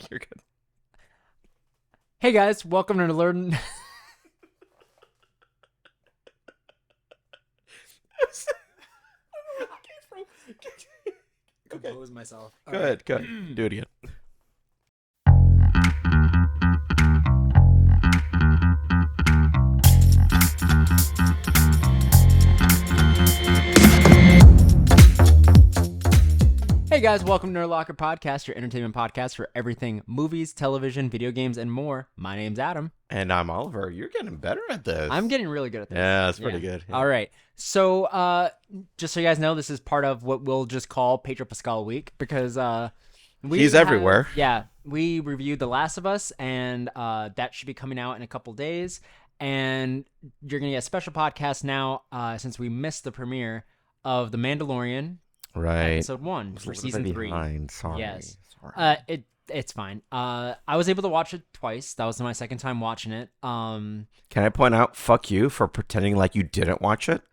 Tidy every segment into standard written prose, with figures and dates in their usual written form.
You're good. Hey guys, welcome to Learn. Compose myself. Good. Do it again. Hey guys, welcome to Nerd Locker Podcast, your entertainment podcast for everything movies, television, video games, and more. My name's Adam. And I'm Oliver. You're getting better at this. I'm getting really good at this. Yeah, that's pretty good. Yeah. All right. So, just so you guys know, this is part of what we'll just call Pedro Pascal Week because he's everywhere. Yeah, we reviewed The Last of Us, and that should be coming out in a couple days. And you're gonna get a special podcast now since we missed the premiere of The Mandalorian. Right. Episode 1 for season 3. Sorry. Yes. Sorry. It's fine. I was able to watch it twice. That was my second time watching it. Can I point out, fuck you for pretending like you didn't watch it?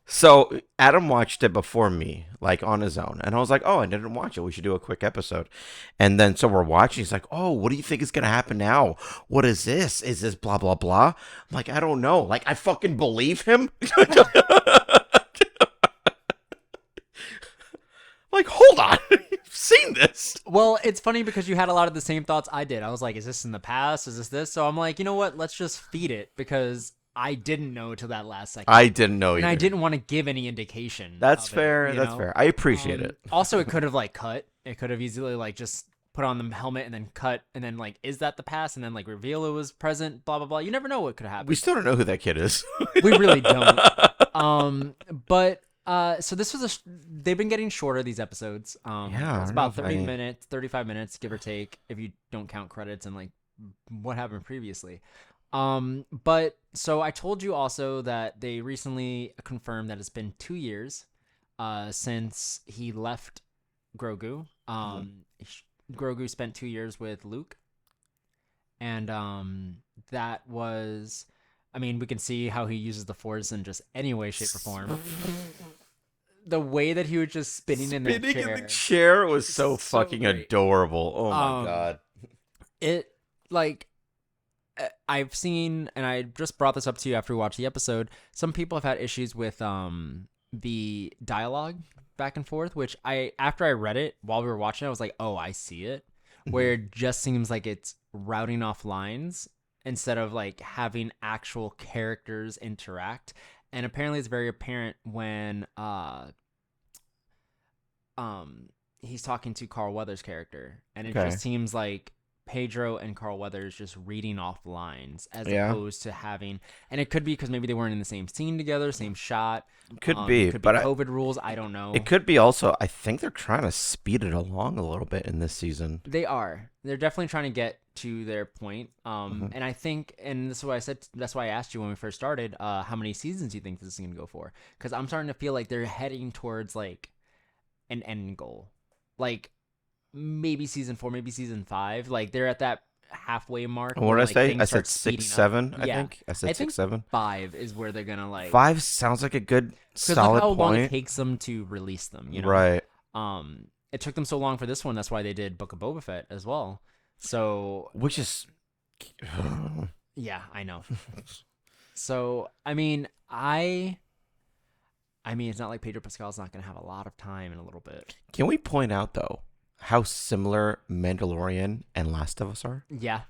So Adam watched it before me, like on his own. And I was like, oh, I didn't watch it. We should do a quick episode. And then so we're watching. He's like, oh, what do you think is going to happen now? What is this? Is this blah, blah, blah? I'm like, I don't know. Like, I fucking believe him. Like, hold on. You've seen this. Well, it's funny because you had a lot of the same thoughts I did. I was like, is this in the past? Is this? So I'm like, you know what? Let's just feed it because I didn't know till that last second. I didn't know either. And I didn't want to give any indication. That's fair. It, That's fair. I appreciate it. Also, it could have like cut. It could have easily like just put on the helmet and then cut and then like, is that the past? And then like reveal it was present, blah, blah, blah. You never know what could happen. We still don't know who that kid is. We really don't. But so this was they've been getting shorter, these episodes. It's about 30 minutes, 35 minutes, give or take, if you don't count credits and like what happened previously. But so I told you also that they recently confirmed that it's been 2 years since he left Grogu. Grogu spent 2 years with Luke, and that was, I mean, we can see how he uses the Force in just any way, shape, or form. The way that he was just spinning in the chair was so fucking great. Adorable. Oh my god. It, like, I've seen, and I just brought this up to you after we watched the episode, some people have had issues with the dialogue back and forth, which after I read it while we were watching it, I was like, oh, I see it. Where it just seems like it's routing off lines instead of like having actual characters interact. And apparently it's very apparent when he's talking to Carl Weathers' character, and it just seems like Pedro and Carl Weathers just reading off lines as opposed to having, and it could be because maybe they weren't in the same scene together, same shot. Could be, but COVID rules, I don't know. It could be also, I think they're trying to speed it along a little bit in this season. They are. They're definitely trying to get to their point. And I think, and this is what I said, that's why I asked you when we first started, how many seasons do you think this is going to go for? Because I'm starting to feel like they're heading towards like an end goal. Like, maybe season 4, maybe season 5. Like, they're at that halfway mark. What did I say? I said 6, 7. I think I said 6, 7. 5 is where they're gonna like. 5 sounds like a good solid how point. long it takes them to release them. You know, right? It took them so long for this one. That's why they did Book of Boba Fett as well. So, which is, yeah, I know. So, I mean, it's not like Pedro Pascal's not gonna have a lot of time in a little bit. Can we point out though how similar Mandalorian and Last of Us are? Yeah.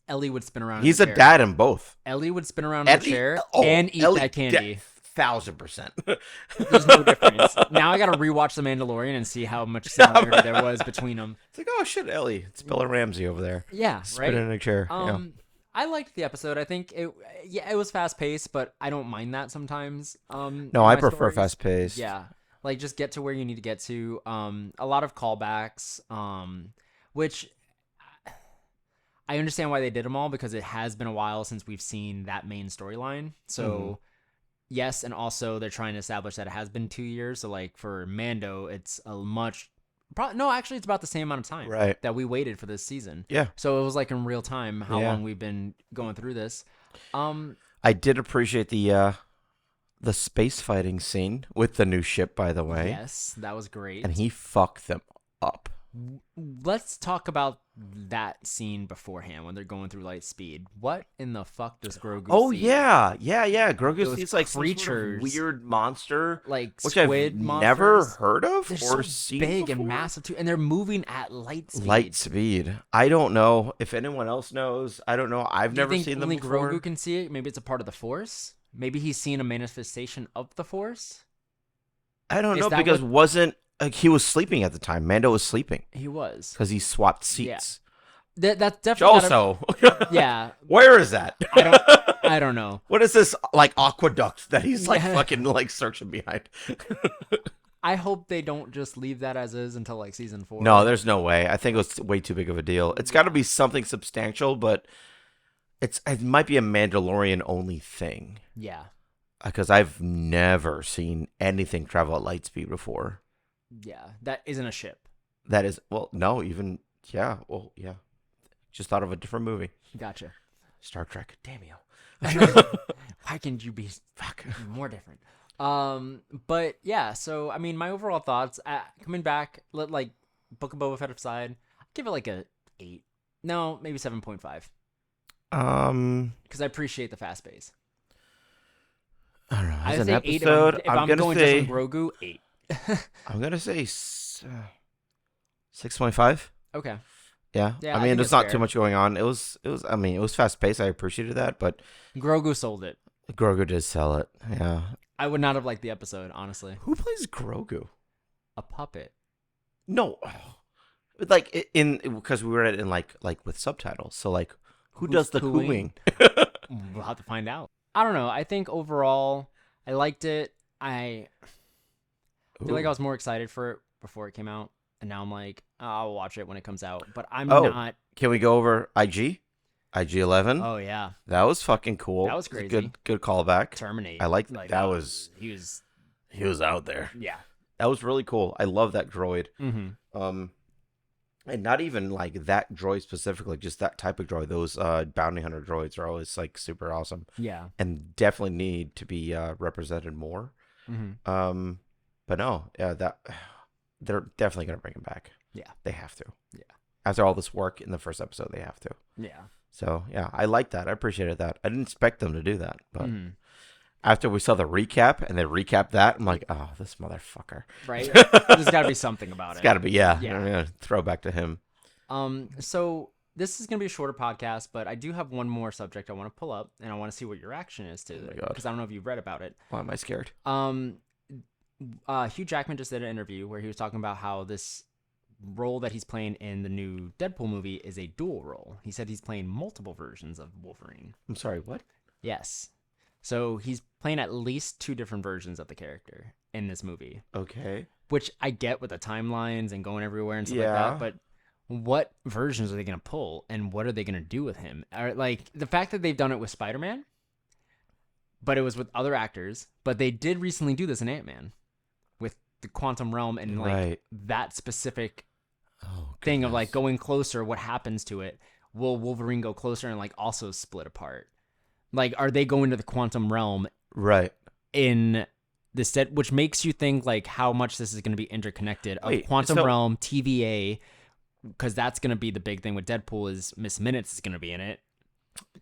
Ellie would spin around. He's a dad in both. Ellie would spin around in the chair and eat that candy. 1,000%. There's no difference. Now I gotta rewatch The Mandalorian and see how much similarity there was between them. It's like, oh shit, Ellie. It's Bella Ramsey over there. Yeah, spinning in a chair. I liked the episode. I think it was fast paced, but I don't mind that sometimes. No, I prefer fast paced. Yeah. Like, just get to where you need to get to. A lot of callbacks, which I understand why they did them all, because it has been a while since we've seen that main storyline. So, yes, and also they're trying to establish that it has been 2 years. So, like, for Mando, it's actually, it's about the same amount of time that we waited for this season. Yeah. So, it was like in real time how long we've been going through this. I did appreciate the space fighting scene with the new ship, by the way. Yes, that was great. And he fucked them up. Let's talk about that scene beforehand when they're going through light speed. What in the fuck does Grogu see? Yeah. Grogu Those sees like some sort of creatures, weird monster, like which I've squid never monsters. heard of They're or so seen big before. and massive too, and they're moving at light speed. Light speed. I don't know if anyone else knows. I don't know. I've never seen them before. Only Grogu can see it. Maybe it's a part of the Force. Maybe he's seen a manifestation of the Force. I don't know because he was sleeping at the time. Mando was sleeping. He was because he swapped seats. Yeah. That's definitely also. Yeah. Where is that? I don't know. What is this like aqueduct that he's like fucking like searching behind? I hope they don't just leave that as is until like season 4. No, there's no way. I think it was way too big of a deal. It's got to be something substantial, but it might be a Mandalorian only thing. Yeah. Because I've never seen anything travel at light speed before. Yeah, that isn't a ship. That is, well, no, even, yeah, well, yeah. Just thought of a different movie. Gotcha. Star Trek, damn you. Why can't you be more different? But yeah, so, I mean, my overall thoughts, coming back, like, Book of Boba Fett aside, I'd give it like a 8. No, maybe 7.5. Because I appreciate the fast pace. I don't know. I'd As an say episode, 8 if I'm going say, just on Grogu, 8. I'm going to say 6.5. Okay. Yeah. Yeah, I mean, there's not fair. too much going on. It was fast paced. I appreciated that, but Grogu sold it. Grogu did sell it. Yeah. I would not have liked the episode, honestly. Who plays Grogu? A puppet. No. Like because we read it in like with subtitles. So like who does the cooing? We'll have to find out. I don't know. I think overall I liked it. I feel like I was more excited for it before it came out. And now I'm like, I'll watch it when it comes out. But I'm not. Can we go over IG 11? Oh yeah, that was fucking cool. that was crazy. Good callback. Terminate. I like that. Was he was out there. Yeah, that was really cool. I love that droid. Mm-hmm. And not even like that droid specifically, just that type of droid. Those bounty hunter droids are always like super awesome. Yeah, and definitely need to be represented more. Mm-hmm. But no, yeah, that they're definitely gonna bring him back. Yeah, they have to. Yeah, after all this work in the first episode, they have to. Yeah. So yeah, I like that. I appreciated that. I didn't expect them to do that, but after we saw the recap and they recapped that, I'm like, oh, this motherfucker. Right? There's got to be something about it. It's got to be, yeah. Yeah. I'm gonna throw back to him. So this is gonna be a shorter podcast, but I do have one more subject I want to pull up, and I want to see what your reaction is to it because I don't know if you've read about it. Why am I scared? Hugh Jackman just did an interview where he was talking about how this role that he's playing in the new Deadpool movie is a dual role. He said he's playing multiple versions of Wolverine. I'm sorry, what? Yes. So he's playing at least 2 different versions of the character in this movie. Okay. Which I get with the timelines and going everywhere and stuff like that, but what versions are they going to pull and what are they going to do with him? Like the fact that they've done it with Spider-Man, but it was with other actors, but they did recently do this in Ant-Man with the quantum realm and like that specific thing of like going closer, what happens to it? Will Wolverine go closer and like also split apart? Like, are they going to the quantum realm in this set, which makes you think like how much this is going to be interconnected of quantum realm, TVA, because that's going to be the big thing with Deadpool is Miss Minutes is going to be in it.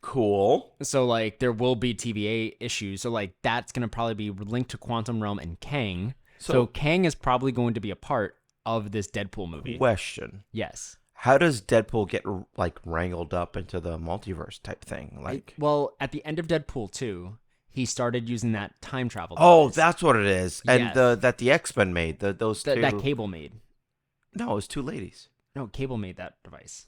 Cool. So like there will be TVA issues. So like that's going to probably be linked to quantum realm and Kang. So Kang is probably going to be a part of this Deadpool movie. Question. Yes. How does Deadpool get like wrangled up into the multiverse type thing? Like, well, at the end of Deadpool 2, he started using that time travel device. Oh, that's what it is. And Yes. that the X-Men made, those two. That Cable made. No, it was 2 ladies. No, Cable made that device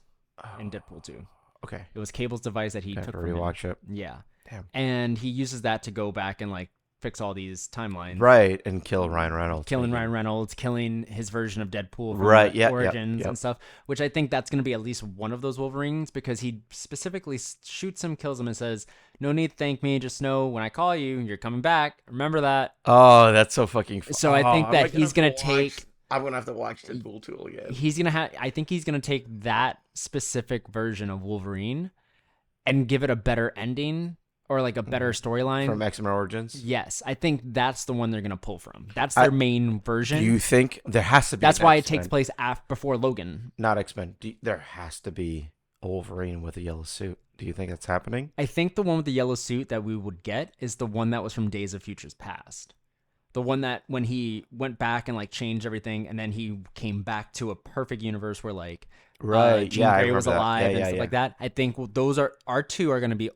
in Deadpool 2. Okay. It was Cable's device that he took from him. Rewatch it. Yeah. Damn. And he uses that to go back and like fix all these timelines. Right, and kill Ryan Reynolds. Ryan Reynolds, killing his version of Deadpool from Origins and stuff, which I think that's going to be at least one of those Wolverines because he specifically shoots him, kills him, and says, "No need to thank me, just know when I call you, you're coming back. Remember that." Oh, that's so fucking fun. So I think that he's going to take... I'm going to have to watch Deadpool 2 again. He's going to I think he's going to take that specific version of Wolverine and give it a better ending or like a better storyline from X-Men Origins. Yes, I think that's the one they're gonna pull from. That's their main version. Do you think there has to be? That's why it takes place before Logan. Not X-Men. There has to be a Wolverine with a yellow suit. Do you think that's happening? I think the one with the yellow suit that we would get is the one that was from Days of Futures Past. The one that when he went back and like changed everything, and then he came back to a perfect universe where like Jean Grey was alive and stuff like that. I think those are our two are going to be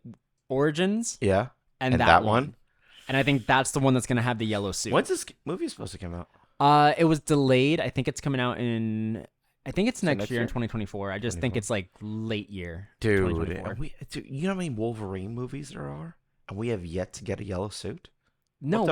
Origins. Yeah, and that one. And I think that's the one that's going to have the yellow suit. When's this movie supposed to come out? It was delayed. I think it's coming out in. I think it's next year in 2024. I just think it's like late year. Dude, you know how many Wolverine movies there are, and we have yet to get a yellow suit. No,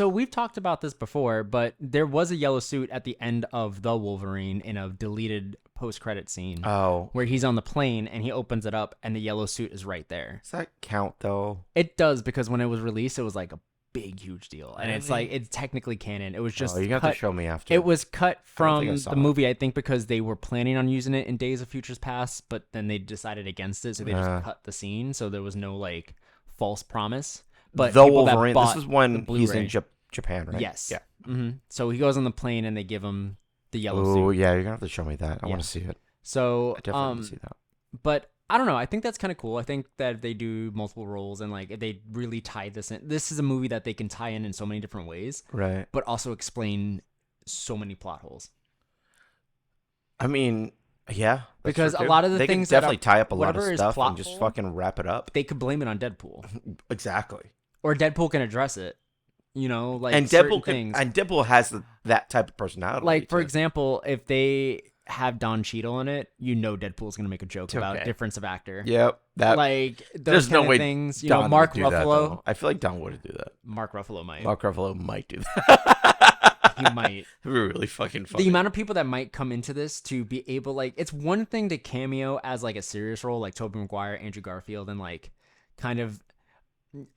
we've talked about this before, but there was a yellow suit at the end of the Wolverine in a deleted post-credit scene. Oh, where he's on the plane and he opens it up and the yellow suit is right there. Does that count though? It does, because when it was released, it was like a big, huge deal, and it's like it's technically canon. It was just you got to show me after. It was cut from the movie, I think, because they were planning on using it in Days of Futures Past, but then they decided against it, so they just cut the scene, so there was no like false promise. But the Wolverine, this is when he's in Japan, right? Yes. Yeah. Mm-hmm. So he goes on the plane and they give him the yellow suit. Oh, yeah, you're going to have to show me that. I want to see it. So, I definitely want to see that. But I don't know. I think that's kind of cool. I think that if they do multiple roles and like if they really tie this in, this is a movie that they can tie in so many different ways. Right. But also explain so many plot holes. I mean, yeah. Because a lot of the they things can definitely tie up a lot of stuff and just hole, fucking wrap it up. They could blame it on Deadpool. Exactly. Or Deadpool can address it. You know, like and Deadpool has that type of personality. Like, for example, if they have Don Cheadle in it, you know Deadpool's gonna make a joke about difference of actor. Yep. That like those there's no way things. You know, Mark Ruffalo. I feel like Don would do that. Mark Ruffalo might. Mark Ruffalo might do that. He might. It'd be really fucking funny. The amount of people that might come into this to be able, like, it's one thing to cameo as like a serious role, like Tobey Maguire, Andrew Garfield, and like kind of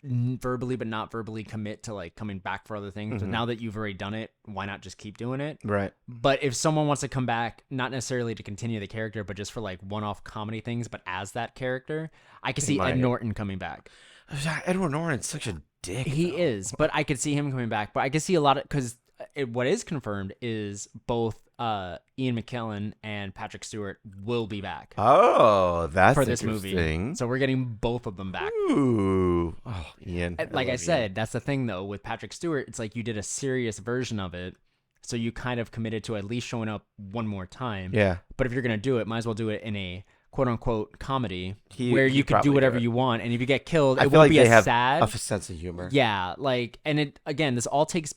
verbally but not verbally commit to like coming back for other things. But now that you've already done it, why not just keep doing it? Right. But if someone wants to come back, not necessarily to continue the character, but just for like one-off comedy things, but as that character, I could see Ed Norton coming back. Edward Norton's such a dick. He is, but I could see him coming back. But I could see a lot of, because what is confirmed is both Ian McKellen and Patrick Stewart will be back. Oh, that's for this movie. So we're getting both of them back. Ooh, oh, Ian. Like I said, that's the thing though with Patrick Stewart. It's like you did a serious version of it, so you kind of committed to at least showing up one more time. Yeah. But if you're gonna do it, might as well do it in a quote unquote comedy where you could do whatever you want, and if you get killed, it won't be as sad. A sense of humor. Yeah, like, and it again, this all takes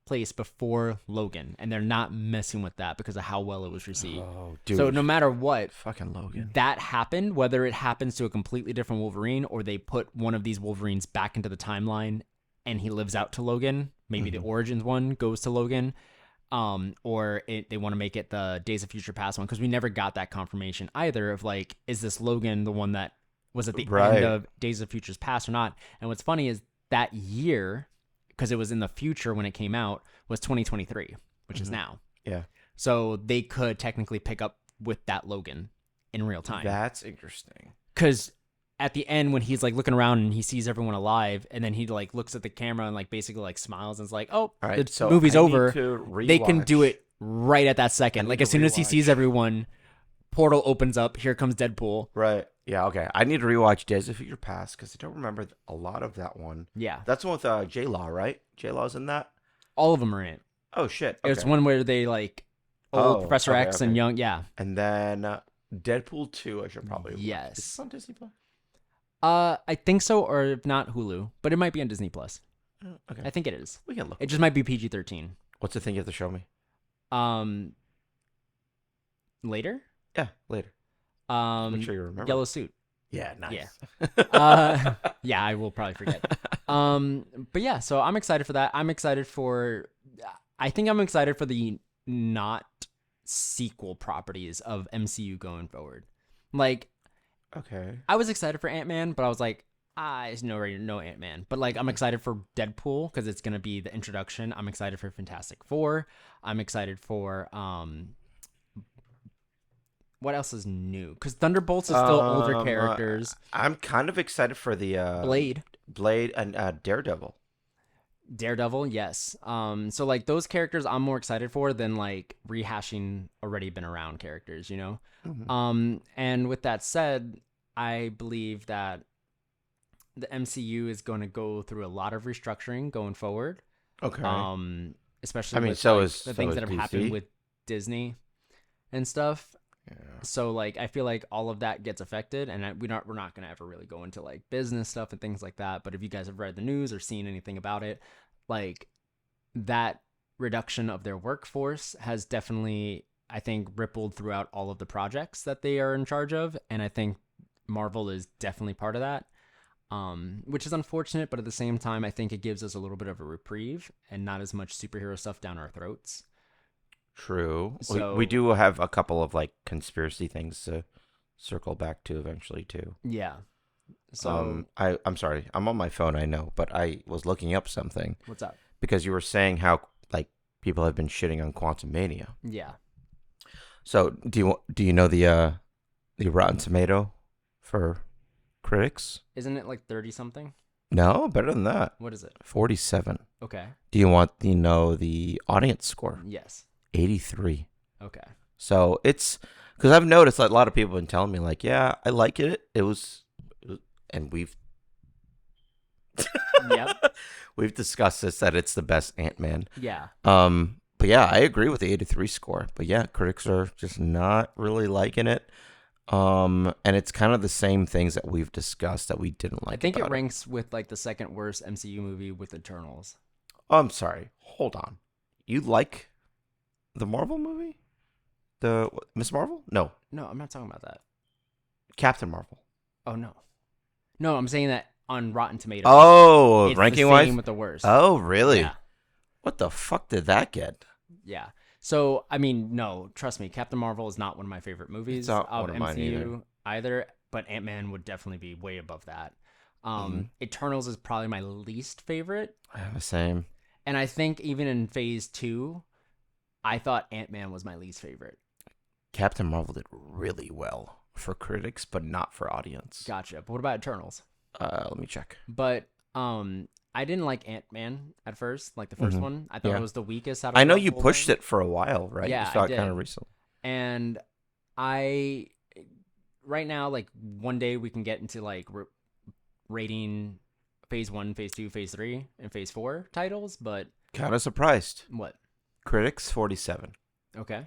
place before Logan, and they're not messing with that because of how well it was received. Oh, dude. So no matter what, fucking Logan, that happened, whether it happens to a completely different Wolverine or they put one of these Wolverines back into the timeline and he lives out to Logan, maybe the Origins one goes to Logan, or they want to make it the Days of Future Past one, because we never got that confirmation either of like, is this Logan the one that was at the end of Days of Futures Past or not? And what's funny is that year, because it was in the future when it came out, was 2023, which is now. Yeah. So they could technically pick up with that Logan in real time. That's interesting. Because at the end, when he's like looking around and he sees everyone alive, and then he like looks at the camera and like basically like smiles and is like, "Oh, all right, the movie's over." They can do it right at that second. Like as soon as he sees everyone, portal opens up. Here comes Deadpool. Right. Yeah. Okay. I need to rewatch Days of Future Past because I don't remember a lot of that one. Yeah. That's the one with J-Law, right? J-Law's in that. All of them are in it. Oh shit! Okay. It's one where they like old Professor X and young, yeah. And then Deadpool 2, I should probably yes. Watch. Is this on Disney Plus? I think so, or if not Hulu, but it might be on Disney Plus. Okay, I think it is. We can look. It just might be PG-13. What's the thing you have to show me? Later. Yeah, later. Make sure you remember. Yellow suit. Yeah, nice. Yeah. Yeah, I will probably forget. But yeah, so I'm excited for that. I think I'm excited for the not sequel properties of MCU going forward. Like, okay, I was excited for Ant-Man, but I was like, it's no Ant-Man. But like, I'm excited for Deadpool because it's gonna be the introduction. I'm excited for Fantastic Four. I'm excited for what else is new? Because Thunderbolts is still older characters. I'm kind of excited for the Blade and Daredevil. Daredevil, yes. So like those characters I'm more excited for than like rehashing already been around characters, you know? Mm-hmm. And with that said, I believe that the MCU is going to go through a lot of restructuring going forward. Okay. Especially with the things that have happened with Disney and stuff. Yeah. So like I feel like all of that gets affected, and we're not gonna ever really go into like business stuff and things like that. But if you guys have read the news or seen anything about it, like that reduction of their workforce has definitely, I think, rippled throughout all of the projects that they are in charge of, and I think Marvel is definitely part of that. Which is unfortunate, but at the same time, I think it gives us a little bit of a reprieve and not as much superhero stuff down our throats. True. So, we do have a couple of like conspiracy things to circle back to eventually too. Yeah. So I'm sorry. I'm on my phone, I know, but I was looking up something. What's up? Because you were saying how like people have been shitting on Quantum Mania. Yeah. So do you know the Rotten Tomato for critics? Isn't it like 30 something? No, better than that. What is it? 47. Okay. Do you want to know the audience score? Yes. 83. Okay. So it's because I've noticed that a lot of people have been telling me like, yeah, I like it. It was and we've Yep. we've discussed this that it's the best Ant-Man. Yeah. But yeah, I agree with the 83 score. But yeah, critics are just not really liking it. And it's kind of the same things that we've discussed that we didn't like. I think it ranks with like the second worst MCU movie with Eternals. Oh, I'm sorry. Hold on. You like the Marvel movie? The Miss Marvel? No. No, I'm not talking about that. Captain Marvel. Oh no. No, I'm saying that on Rotten Tomatoes. Oh, it's ranking the wise? same with the worst. Oh, really? Yeah. What the fuck did that get? Yeah. So, I mean, no, trust me, Captain Marvel is not one of my favorite movies of MCU either, but Ant-Man would definitely be way above that. Eternals is probably my least favorite. I have the same. And I think even in Phase 2, I thought Ant-Man was my least favorite. Captain Marvel did really well for critics, but not for audience. Gotcha. But what about Eternals? Let me check. But I didn't like Ant-Man at first, like the first one. I thought it was the weakest out of I know you pushed it for a while, right? Yeah, you saw I it did. kind of recently. And right now, like one day we can get into like rating Phase 1, Phase 2, Phase 3, and Phase 4 titles, but... Kind of surprised. What? Critics, 47. Okay.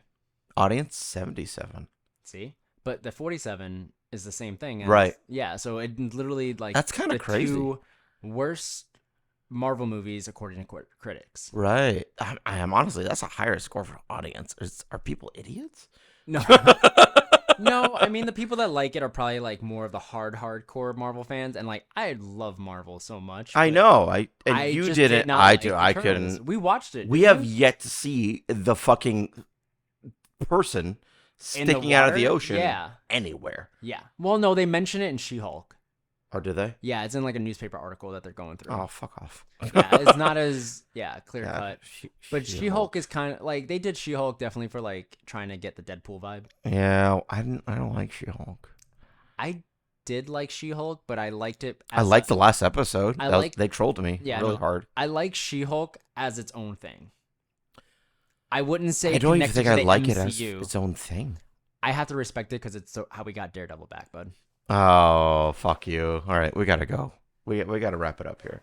Audience, 77. See? But the 47 is the same thing. Right. Yeah, so it literally, like... That's kind of crazy. Two worst Marvel movies according to critics. Right. I am honestly, that's a higher score for audience. Are people idiots? No. No, I mean, the people that like it are probably like more of the hardcore Marvel fans, and like I love Marvel so much. I know. You just didn't. did not I like do. I Eternals. couldn't. We watched it. We have yet to see the fucking person sticking out of the ocean. Yeah. Anywhere. Yeah. Well, no, they mention it in She-Hulk. Oh, do they? Yeah, it's in like a newspaper article that they're going through. Oh, fuck off. Yeah, it's not as clear cut. But She-Hulk is kind of like they did She-Hulk definitely for like trying to get the Deadpool vibe. Yeah, I don't like She-Hulk. I did like She-Hulk, but I liked it. I liked the last episode. They trolled me really hard. I like She-Hulk as its own thing. I wouldn't say I don't even think I like MCU. it as its own thing. I have to respect it because it's how we got Daredevil back, bud. Oh, fuck you. All right, we got to go. We got to wrap it up here.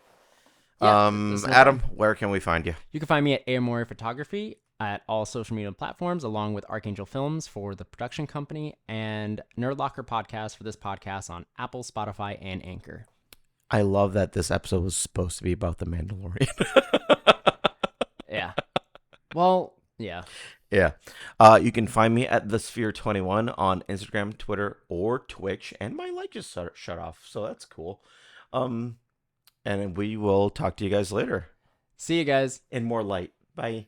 Yeah, Adam, where can we find you? You can find me at Amore Photography at all social media platforms, along with Archangel Films for the production company and Nerd Locker Podcast for this podcast on Apple, Spotify, and Anchor. I love that this episode was supposed to be about the Mandalorian. Yeah. Well, yeah. Yeah. You can find me at TheSphere21 on Instagram, Twitter, or Twitch. And my light just shut off, so that's cool. And we will talk to you guys later. See you guys. In more light. Bye.